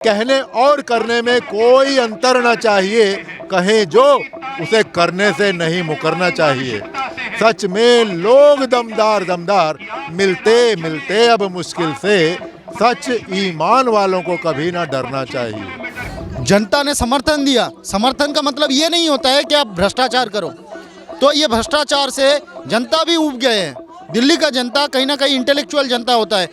कहने और करने में कोई अंतर न चाहिए, कहें जो उसे करने से नहीं मुकरना चाहिए। सच में लोग दमदार दमदार मिलते मिलते अब मुश्किल से, सच ईमान वालों को कभी ना डरना चाहिए। जनता ने समर्थन दिया, समर्थन का मतलब ये नहीं होता है कि आप भ्रष्टाचार करो। तो ये भ्रष्टाचार से जनता भी ऊब गए हैं। दिल्ली का जनता कहीं ना कहीं इंटेलेक्चुअल जनता होता है,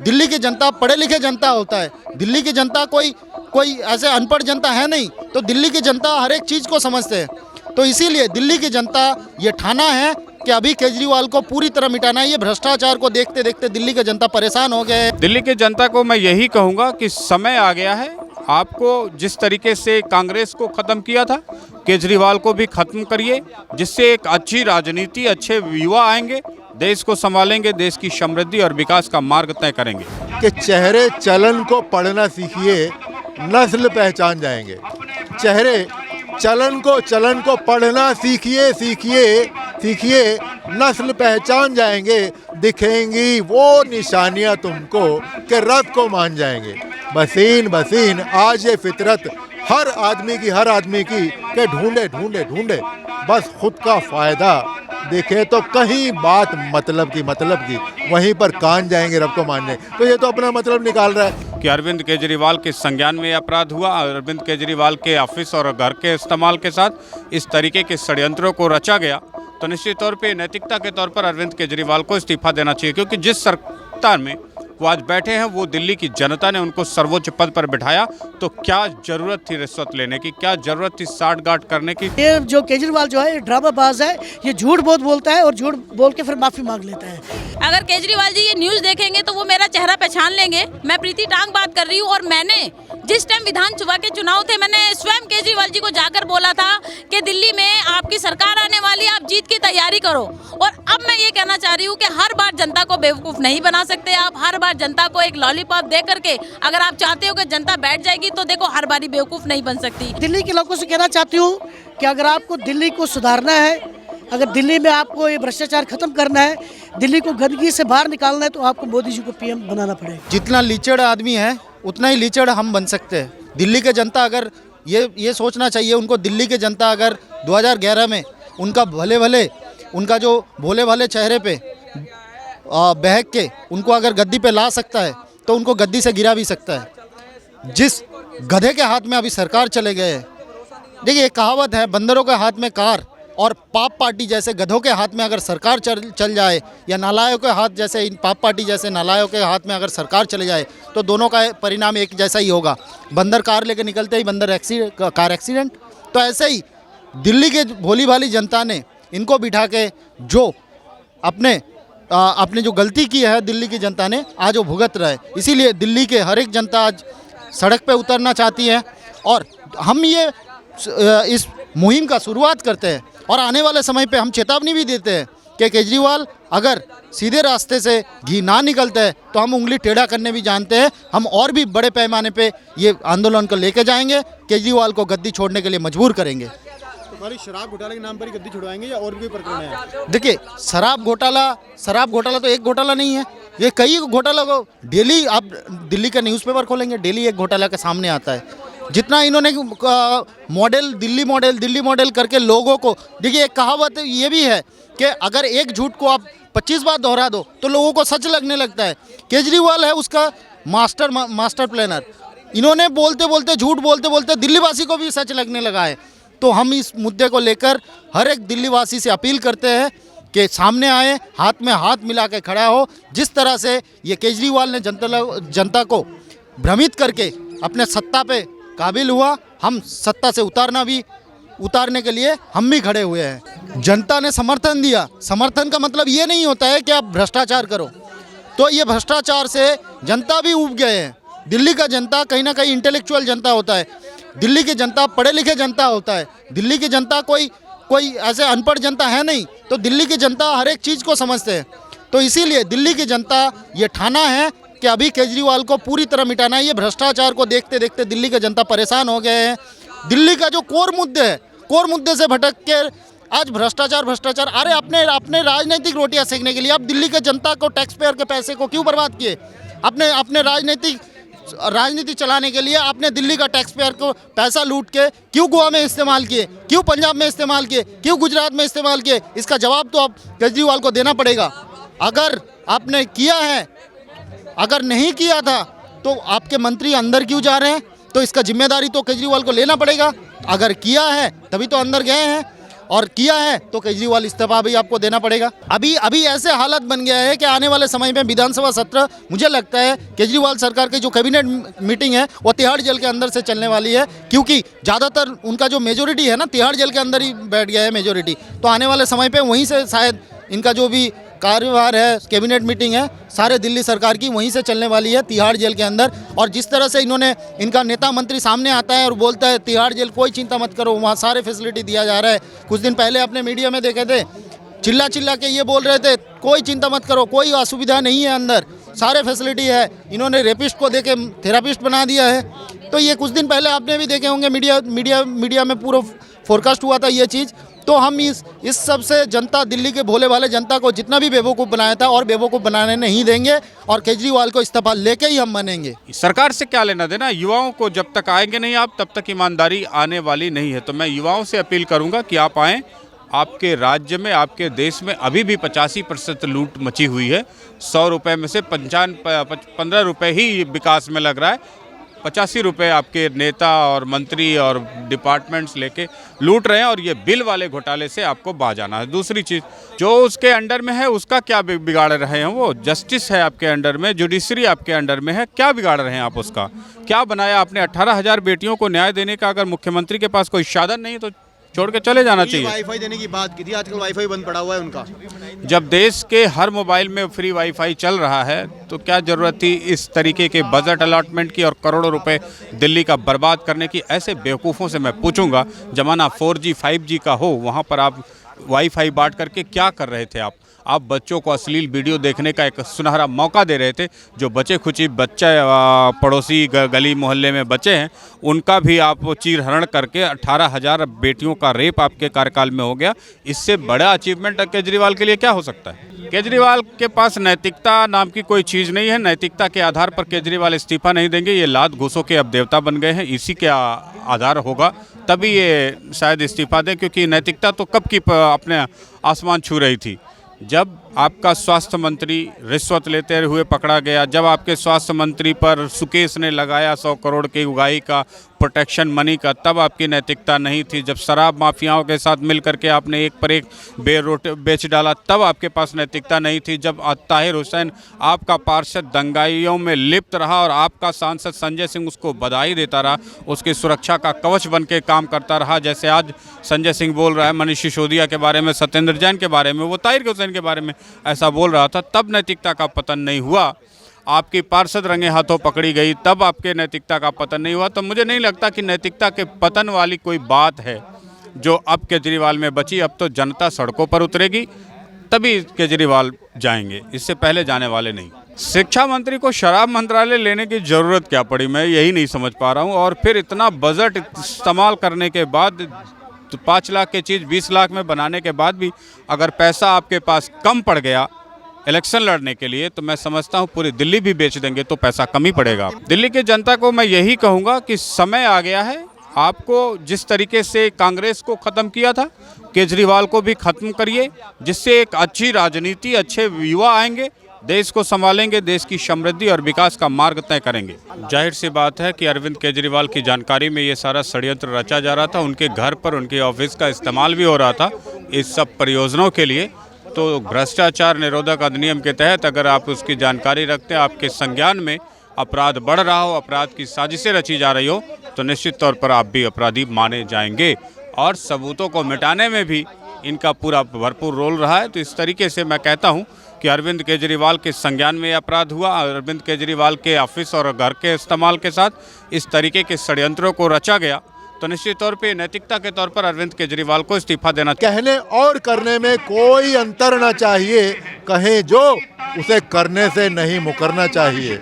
दिल्ली की जनता पढ़े लिखे जनता होता है, दिल्ली की जनता कोई ऐसे अनपढ़ जनता है नहीं। तो दिल्ली की जनता हर एक चीज़ को समझते हैं। तो इसीलिए दिल्ली की जनता ये ठाना है कि अभी केजरीवाल को पूरी तरह मिटाना है। ये भ्रष्टाचार को देखते देखते दिल्ली की जनता परेशान हो गए हैं। दिल्ली की जनता को मैं यही कहूँगा कि समय आ गया है। आपको जिस तरीके से कांग्रेस को ख़त्म किया था, केजरीवाल को भी ख़त्म करिए, जिससे एक अच्छी राजनीति, अच्छे युवा आएंगे, देश को संभालेंगे, देश की समृद्धि और विकास का मार्ग तय करेंगे। कि चेहरे चलन को पढ़ना सीखिए, नस्ल पहचान जाएंगे। चेहरे चलन को पढ़ना सीखिए, सीखिए, नस्ल पहचान जाएंगे। दिखेंगी वो निशानियां तुमको कि रब को मान जाएंगे। बसीन आज ये फितरत हर आदमी की कि ढूंढे बस खुद का फायदा देखे तो कहीं बात मतलब की वहीं पर कान जाएंगे, रब को मानने। तो ये तो अपना मतलब निकाल रहा है कि अरविंद केजरीवाल के संज्ञान में अपराध हुआ। अरविंद केजरीवाल के ऑफिस और घर के इस्तेमाल के साथ इस तरीके के षड्यंत्रों को रचा गया, तो निश्चित तौर पे नैतिकता के तौर पर अरविंद केजरीवाल को इस्तीफा देना चाहिए। क्योंकि जिस सरकार में वो आज बैठे हैं, वो दिल्ली की जनता ने उनको सर्वोच्च पद पर बिठाया, तो क्या जरूरत थी रिश्वत लेने की, क्या जरूरत थी साठ-गांठ करने की। ये जो केजरीवाल जो है ड्रामाबाज है, ये झूठ बहुत बोलता है और झूठ बोल के फिर माफी मांग लेता है। अगर केजरीवाल जी ये न्यूज़ देखेंगे तो वो मेरा चेहरा पहचान लेंगे। मैं प्रीति टांग बात कर रही हूँ और मैंने जिस टाइम विधानसभा के चुनाव थे, मैंने स्वयं केजरीवाल जी को जाकर बोला था कि दिल्ली में आपकी सरकार आने वाली है, आप जीत की तैयारी करो। और अब मैं ये कहना चाह रही हूँ कि हर बार जनता को बेवकूफ़ नहीं बना सकते आप। हर बार जनता को एक लॉलीपॉप दे करके अगर आप चाहते हो कि जनता बैठ जाएगी, तो देखो हर बारी बेवकूफ़ नहीं बन सकती। दिल्ली के लोगों से कहना चाहती हूँ कि अगर आपको दिल्ली को सुधारना है, अगर दिल्ली में आपको ये भ्रष्टाचार खत्म करना है, दिल्ली को गंदगी से बाहर निकालना है, तो आपको मोदी जी को पीएम बनाना पड़ेगा। जितना लीचड़ आदमी है उतना ही लीचड़ हम बन सकते हैं। दिल्ली के जनता अगर ये सोचना चाहिए उनको, दिल्ली के जनता अगर 2011 में उनका उनका जो भोले भाले चेहरे पे बहक के उनको अगर गद्दी पे ला सकता है, तो उनको गद्दी से गिरा भी सकता है। जिस गधे के हाथ में अभी सरकार चले गए हैं, देखिए एक कहावत है, बंदरों के हाथ में कार और पाप पार्टी जैसे गधों के हाथ में अगर सरकार चल जाए, या नालायों के हाथ जैसे, इन पाप पार्टी जैसे नालायों के हाथ में अगर सरकार चले जाए, तो दोनों का परिणाम एक जैसा ही होगा। बंदर कार लेके निकलते ही कार एक्सीडेंट। तो ऐसे ही दिल्ली के भोली भाली जनता ने इनको बिठा के जो अपने जो गलती की है दिल्ली की जनता ने, आज वो भुगत रहा है। इसीलिए दिल्ली के हर एक जनता आज सड़क पे उतरना चाहती है और हम ये इस मुहिम का शुरुआत करते हैं। और आने वाले समय पे हम चेतावनी भी देते हैं कि केजरीवाल अगर सीधे रास्ते से घी ना निकलता है, तो हम उंगली टेढ़ा करने भी जानते हैं। हम और भी बड़े पैमाने पे ये आंदोलन को लेके जाएंगे, केजरीवाल को गद्दी छोड़ने के लिए मजबूर करेंगे। हमारी शराब घोटाले के नाम पर ही गद्दी छुड़वाएंगे या और भी प्रकरण है? देखिए, शराब घोटाला तो एक घोटाला नहीं है, ये कई घोटाला को डेली आप दिल्ली का न्यूज़पेपर खोलेंगे, डेली एक घोटाला के सामने आता है। जितना इन्होंने दिल्ली मॉडल करके लोगों को, देखिए एक कहावत ये भी है कि अगर एक झूठ को आप 25 बार दोहरा दो तो लोगों को सच लगने लगता है। केजरीवाल है उसका मास्टर प्लानर। इन्होंने झूठ बोलते दिल्ली वासी को भी सच लगने लगा है। तो हम इस मुद्दे को लेकर हर एक दिल्ली वासी से अपील करते हैं कि सामने आए, हाथ में हाथ मिला के खड़ा हो। जिस तरह से ये केजरीवाल ने जनता को भ्रमित करके अपने सत्ता पे काबिल हुआ, हम सत्ता से उतारने के लिए हम भी खड़े हुए हैं। जनता ने समर्थन दिया, समर्थन का मतलब ये नहीं होता है कि आप भ्रष्टाचार करो। तो ये भ्रष्टाचार से जनता भी ऊब गए हैं। दिल्ली का जनता कहीं ना कहीं इंटेलेक्चुअल जनता होता है, दिल्ली की जनता पढ़े लिखे जनता होता है, दिल्ली की जनता कोई ऐसे अनपढ़ जनता है नहीं। तो दिल्ली की जनता हर एक चीज़ को समझते हैं। तो इसीलिए दिल्ली की जनता ये ठाना है कि अभी केजरीवाल को पूरी तरह मिटाना है। ये भ्रष्टाचार को देखते देखते दिल्ली की जनता परेशान हो गए हैं। दिल्ली का जो कोर मुद्दे से भटक के आज भ्रष्टाचार। अरे अपने राजनीतिक रोटियां सेकने के लिए आप दिल्ली के जनता को, टैक्स पेयर के पैसे को क्यों बर्बाद किए? अपने राजनीतिक राजनीति चलाने के लिए आपने दिल्ली का टैक्स पेयर को पैसा लूट के क्यों गोवा में इस्तेमाल किए, क्यों पंजाब में इस्तेमाल किए, क्यों गुजरात में इस्तेमाल किए? इसका जवाब तो आप केजरीवाल को देना पड़ेगा। अगर आपने किया है, अगर नहीं किया था तो आपके मंत्री अंदर क्यों जा रहे हैं? तो इसका जिम्मेदारी तो केजरीवाल को लेना पड़ेगा। अगर किया है तभी तो अंदर गए हैं, और किया है तो केजरीवाल इस्तीफा भी आपको देना पड़ेगा। अभी ऐसे हालत बन गया है कि आने वाले समय में विधानसभा सत्र, मुझे लगता है केजरीवाल सरकार की जो कैबिनेट मीटिंग है वो तिहाड़ जेल के अंदर से चलने वाली है, क्योंकि ज़्यादातर उनका जो मेजोरिटी है ना, तिहाड़ जेल के अंदर ही बैठ गया है मेजोरिटी। तो आने वाले समय पर वहीं से शायद इनका जो भी कार्यभार है, कैबिनेट मीटिंग है, सारे दिल्ली सरकार की वहीं से चलने वाली है, तिहाड़ जेल के अंदर। और जिस तरह से इन्होंने, इनका नेता मंत्री सामने आता है और बोलता है तिहाड़ जेल कोई चिंता मत करो, वहाँ सारे फैसिलिटी दिया जा रहा है। कुछ दिन पहले अपने मीडिया में देखे थे, चिल्ला चिल्ला के ये बोल रहे थे कोई चिंता मत करो, कोई असुविधा नहीं है, अंदर सारे फैसिलिटी है। इन्होंने रेपिस्ट को देके थेरापिस्ट बना दिया है। तो ये कुछ दिन पहले आपने भी देखे होंगे, मीडिया में पूरा फोरकास्ट हुआ था ये चीज़। तो हम इस सब से जनता, दिल्ली के भोले भाले जनता को जितना भी बेवकूफ़ बनाया था और बेवकूफ़ बनाने नहीं देंगे, और केजरीवाल को इस्तीफा लेके ही हम मानेंगे। सरकार से क्या लेना देना, युवाओं को जब तक आएंगे नहीं आप, तब तक ईमानदारी आने वाली नहीं है। तो मैं युवाओं से अपील करूंगा कि आप आएँ। आपके राज्य में, आपके देश में अभी भी 85% लूट मची हुई है। 100 रुपये में से 15 रुपये ही विकास में लग रहा है, 85 रुपये आपके नेता और मंत्री और डिपार्टमेंट्स लेके लूट रहे हैं, और ये बिल वाले घोटाले से आपको बाज आना है। दूसरी चीज़, जो उसके अंडर में है उसका क्या बिगाड़ रहे हैं? वो जस्टिस है आपके अंडर में, जुडिशरी आपके अंडर में है, क्या बिगाड़ रहे हैं आप उसका? क्या बनाया आपने? 18,000 बेटियों को न्याय देने का अगर मुख्यमंत्री के पास कोई साधन नहीं तो छोड़ के चले जाना चाहिए। वाईफाई देने की बात की थी, आजकल वाईफाई बंद पड़ा हुआ है उनका। जब देश के हर मोबाइल में फ्री वाईफाई चल रहा है तो क्या ज़रूरत थी इस तरीके के बजट अलॉटमेंट की और करोड़ों रुपए दिल्ली का बर्बाद करने की? ऐसे बेवकूफ़ों से मैं पूछूंगा, जमाना 4G 5G का हो, वहाँ पर आप वाईफाई बांट करके क्या कर रहे थे आप बच्चों को अश्लील वीडियो देखने का एक सुनहरा मौका दे रहे थे। जो बचे खुची बच्चे पड़ोसी गली मोहल्ले में बचे हैं, उनका भी आप चीरहरण करके 18,000 बेटियों का रेप आपके कार्यकाल में हो गया। इससे बड़ा अचीवमेंट केजरीवाल के लिए क्या हो सकता है? केजरीवाल के पास नैतिकता नाम की कोई चीज़ नहीं है। नैतिकता के आधार पर केजरीवाल इस्तीफा नहीं देंगे। ये लात घूसों के अब देवता बन गए हैं, इसी के आधार होगा तभी ये शायद इस्तीफा दें, क्योंकि नैतिकता तो कब की अपने आसमान छू रही थी। जब आपका स्वास्थ्य मंत्री रिश्वत लेते हुए पकड़ा गया, जब आपके स्वास्थ्य मंत्री पर सुकेश ने लगाया 100 करोड़ की उगाही का प्रोटेक्शन मनी का, तब आपकी नैतिकता नहीं थी। जब शराब माफियाओं के साथ मिलकर के आपने एक पर एक बेच डाला, तब आपके पास नैतिकता नहीं थी। जब ताहिर हुसैन आपका पार्षद दंगाइयों में लिप्त रहा और आपका सांसद संजय सिंह उसको बधाई देता रहा, उसकी सुरक्षा का कवच बन के काम करता रहा, जैसे आज संजय सिंह बोल रहा है मनीष सिसोदिया के बारे में, सत्येंद्र जैन के बारे में, वो ताहिर हुसैन के बारे में ऐसा बोल रहा था, तब नैतिकता का पतन नहीं हुआ। आपकी पार्षद रंगे हाथों पकड़ी गई, तब आपके नैतिकता का पतन नहीं हुआ। तो मुझे नहीं लगता कि नैतिकता के पतन वाली कोई बात है जो अब केजरीवाल में बची। अब तो जनता सड़कों पर उतरेगी तभी केजरीवाल जाएंगे, इससे पहले जाने वाले नहीं। शिक्षा मंत्री को शराब मंत्रालय लेने की ज़रूरत क्या पड़ी, मैं यही नहीं समझ पा रहा हूँ। और फिर इतना बजट इस्तेमाल करने के बाद, तो 5 लाख की चीज़ 20 लाख में बनाने के बाद भी अगर पैसा आपके पास कम पड़ गया इलेक्शन लड़ने के लिए, तो मैं समझता हूँ पूरी दिल्ली भी बेच देंगे तो पैसा कम ही पड़ेगा। दिल्ली की जनता को मैं यही कहूँगा कि समय आ गया है। आपको जिस तरीके से कांग्रेस को ख़त्म किया था, केजरीवाल को भी ख़त्म करिए, जिससे एक अच्छी राजनीति, अच्छे युवा आएंगे, देश को संभालेंगे, देश की समृद्धि और विकास का मार्ग तय करेंगे। जाहिर सी बात है कि अरविंद केजरीवाल की जानकारी में ये सारा षड्यंत्र रचा जा रहा था। उनके घर पर, उनके ऑफिस का इस्तेमाल भी हो रहा था इस सब परियोजनाओं के लिए। तो भ्रष्टाचार निरोधक अधिनियम के तहत अगर आप उसकी जानकारी रखते हैं, आपके संज्ञान में अपराध बढ़ रहा हो, अपराध की साजिशें रची जा रही हो, तो निश्चित तौर पर आप भी अपराधी माने जाएंगे। और सबूतों को मिटाने में भी इनका पूरा भरपूर रोल रहा है। तो इस तरीके से मैं कहता हूं कि अरविंद केजरीवाल के संज्ञान में अपराध हुआ। अरविंद केजरीवाल के ऑफिस और घर के इस्तेमाल के साथ इस तरीके के षड्यंत्रों को रचा गया, तो निश्चित तौर पे नैतिकता के तौर पर अरविंद केजरीवाल को इस्तीफा देना चाहिए। कहने और करने में कोई अंतर ना चाहिए, कहें जो उसे करने से नहीं मुकरना चाहिए।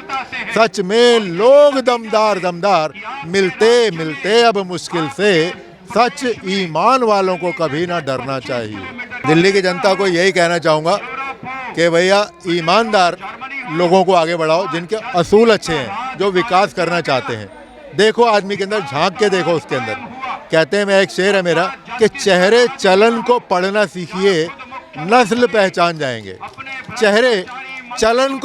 सच में लोग दमदार मिलते मिलते अब मुश्किल से, सच ईमान वालों को कभी ना डरना चाहिए। दिल्ली की जनता को यही कहना चाहूँगा कि भैया ईमानदार लोगों को आगे बढ़ाओ जिनके असूल अच्छे हैं, जो विकास करना चाहते हैं। देखो आदमी के अंदर, झांक के देखो उसके अंदर। कहते हैं, मैं एक शेर है मेरा कि चेहरे चलन को पढ़ना सीखिए, नस्ल पहचान जाएंगे। चेहरे चलन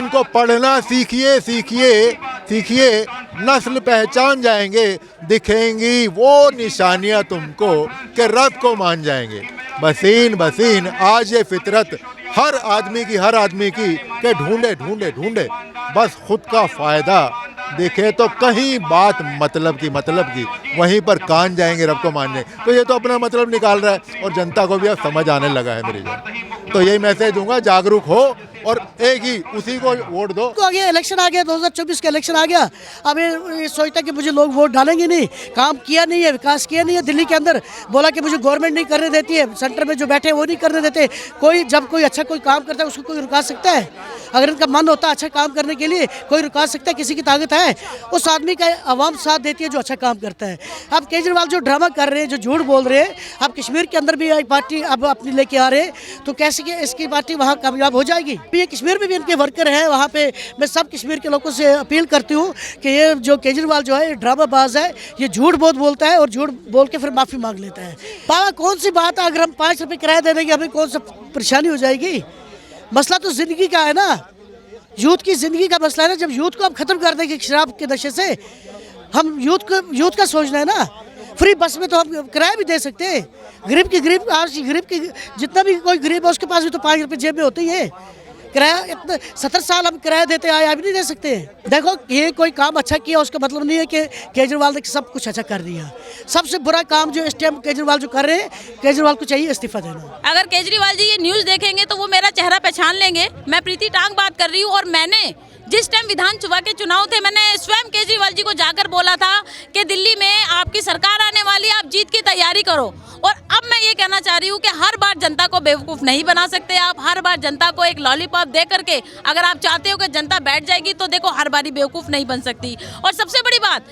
को पढ़ना सीखिए, सीखिए, नस्ल पहचान जाएंगे। दिखेंगी वो निशानियां तुमको कि रब को मान जाएंगे। बसीन आज ये फितरत हर आदमी की कि ढूंढे बस खुद का फायदा देखे तो कहीं बात मतलब की वहीं पर कान जाएंगे, रब को मानने। तो ये तो अपना मतलब निकाल रहा है और जनता को भी अब समझ आने लगा है मेरी जान। तो यही मैसेज दूंगा, जागरूक हो और एक ही उसी को वोट दो। आ गया, इलेक्शन आ गया, 2024 का इलेक्शन आ गया। अब ये सोचता कि मुझे लोग वोट डालेंगे नहीं, काम किया नहीं है, विकास किया नहीं है दिल्ली के अंदर। बोला कि मुझे गवर्नमेंट नहीं करने देती है, सेंटर में जो बैठे हैं वो नहीं करने देते। जब कोई अच्छा कोई काम करता है उसको कोई रुका सकता है? अगर इनका मन होता है अच्छा काम करने के लिए, कोई रुका सकता है? किसी की ताकत है? उस आदमी का आवाम साथ देती है जो अच्छा काम करता है। अब केजरीवाल जो ड्रामा कर रहे हैं, जो झूठ बोल रहे हैं, अब कश्मीर के अंदर भी एक पार्टी अब अपनी लेके आ रहे हैं, तो कैसे कि इसकी पार्टी वहाँ कामयाब हो जाएगी? ये कश्मीर में भी इनके वर्कर हैं वहाँ पे। मैं सब कश्मीर के लोगों से अपील करती हूँ कि ये जो केजरीवाल जो है ड्रामाबाज है, ये झूठ बहुत बोलता है और झूठ बोल के फिर माफ़ी मांग लेता है। बाबा कौन सी बात है, अगर हम 5 रुपये किराया दे देंगे हमें कौन सा परेशानी हो जाएगी? मसला तो ज़िंदगी का है ना, यूथ की ज़िंदगी का मसला है ना। जब यूथ को हम ख़त्म कर देंगे शराब के नशे से, हम यूथ का सोचना है ना। फ्री बस में तो हम किराया भी दे सकते हैं। गरीब आज गरीब की जितना भी कोई गरीब है उसके पास भी तो 5 रुपये जेब में होते ही है। किराया इतना 70 साल हम किराया देते आए, अभी नहीं दे सकते। देखो ये कोई काम अच्छा किया उसका मतलब नहीं है कि केजरीवाल ने सब कुछ अच्छा कर दिया। सबसे बुरा काम जो इस टाइम केजरीवाल जो कर रहे हैं, केजरीवाल को चाहिए इस्तीफा देना। अगर केजरीवाल जी ये न्यूज़ देखेंगे तो वो मेरा चेहरा पहचान लेंगे। मैं प्रीति टांग बात कर रही हूँ और मैंने जिस टाइम विधानसभा के चुनाव थे, मैंने स्वयं केजरीवाल जी को जाकर बोला था कि दिल्ली में आपकी सरकार आने वाली है, आप जीत की तैयारी करो। और अब मैं ये कहना चाह रही हूँ कि हर बार जनता को बेवकूफ़ नहीं बना सकते आप। हर बार जनता को एक लॉलीपॉप दे करके अगर आप चाहते हो कि जनता बैठ जाएगी, तो देखो हर बारी बेवकूफ़ नहीं बन सकती। और सबसे बड़ी बात,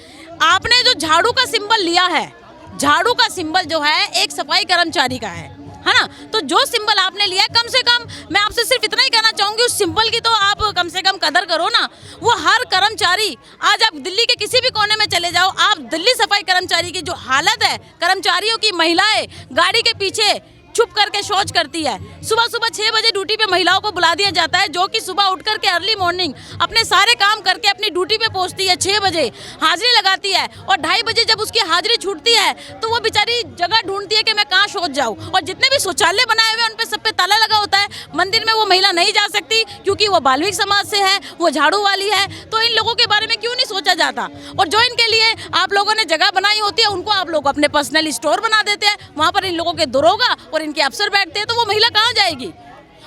आपने जो झाड़ू का सिंबल लिया है, झाड़ू का सिंबल जो है एक सफाई कर्मचारी का है ना। तो जो सिंबल आपने लिया है, कम से कम मैं आपसे सिर्फ इतना ही कहना चाहूँगी, उस सिंबल की तो आप कम से कम कदर करो ना। वो हर कर्मचारी, आज आप दिल्ली के किसी भी कोने में चले जाओ, आप दिल्ली सफाई कर्मचारी की जो हालत है, कर्मचारियों की, महिलाएं गाड़ी के पीछे छुप करके शौच करती है। सुबह 6 बजे ड्यूटी पे महिलाओं को बुला दिया जाता है, जो कि सुबह उठ करके अर्ली मॉर्निंग अपने सारे काम करके अपनी ड्यूटी पे पहुंचती है। 6 बजे हाजिरी लगाती है और 2:30 बजे जब उसकी हाजिरी छूटती है तो वो बेचारी जगह ढूंढती है कि मैं कहाँ शौच जाऊँ। और जितने भी शौचालय बनाए हुए हैं उन पे सब पे ताला लगा होता है। मंदिर में वो महिला नहीं जा सकती क्योंकि वो बाल्मीक समाज से है, वो झाड़ू वाली है। तो इन लोगों के बारे में क्यों नहीं सोचा जाता? और जो इनके लिए आप लोगों ने जगह बनाई होती है, उनको आप लोग अपने पर्सनल स्टोर बना देते हैं। वहाँ पर इन लोगों के दरोगा और इनके अफसर बैठते हैं, तो वो महिला कहाँ जाएगी?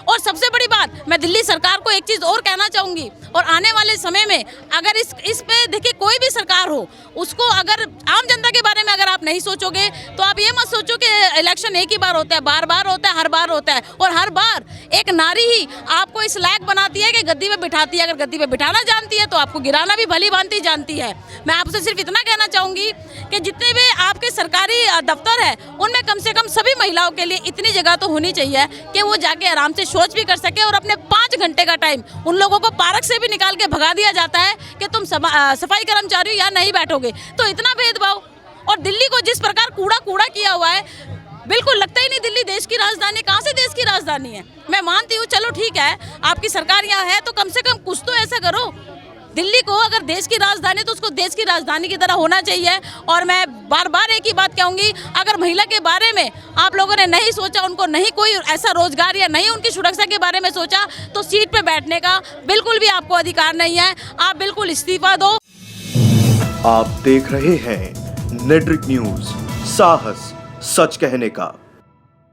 और सबसे बड़ी बात, मैं दिल्ली सरकार को एक चीज़ और कहना चाहूँगी, और आने वाले समय में अगर इस पे देखिए कोई भी सरकार हो, उसको अगर आम जनता के बारे में अगर आप नहीं सोचोगे तो आप ये मत सोचो कि इलेक्शन एक ही बार होता है, बार बार होता है, हर बार होता है। और हर बार एक नारी ही आपको इस लायक बनाती है कि गद्दी पे बिठाती है। अगर गद्दी पे बिठाना जानती है तो आपको गिराना भी भली भांति जानती है। मैं आपसे सिर्फ इतना कहना चाहूँगी कि जितने भी आपके सरकारी दफ्तर है, उनमें कम से कम सभी महिलाओं के लिए इतनी जगह तो होनी चाहिए कि वो जाके आराम से शौच भी कर सके। और अपने 5 घंटे का टाइम उन लोगों को पार्क से भी निकाल के भगा दिया जाता है कि तुम सफाई कर्मचारी यहाँ नहीं बैठोगे। तो इतना भेदभाव, और दिल्ली को जिस प्रकार कूड़ा किया हुआ है, बिल्कुल लगता ही नहीं दिल्ली देश की राजधानी। कहाँ से देश की राजधानी है? मैं मानती हूँ, चलो ठीक है, आपकी सरकार यहाँ है तो कम से कम कुछ तो ऐसा करो। दिल्ली को अगर देश की राजधानी तो उसको देश की राजधानी की तरह होना चाहिए। और मैं बार बार एक ही बात कहूँगी, अगर महिला के बारे में आप लोगों ने नहीं सोचा, उनको नहीं कोई ऐसा रोजगार या नहीं उनकी सुरक्षा के बारे में सोचा, तो सीट पे बैठने का बिल्कुल भी आपको अधिकार नहीं है। आप बिल्कुल इस्तीफा दो। आप देख रहे हैं नेट्रिक न्यूज, साहस सच कहने का।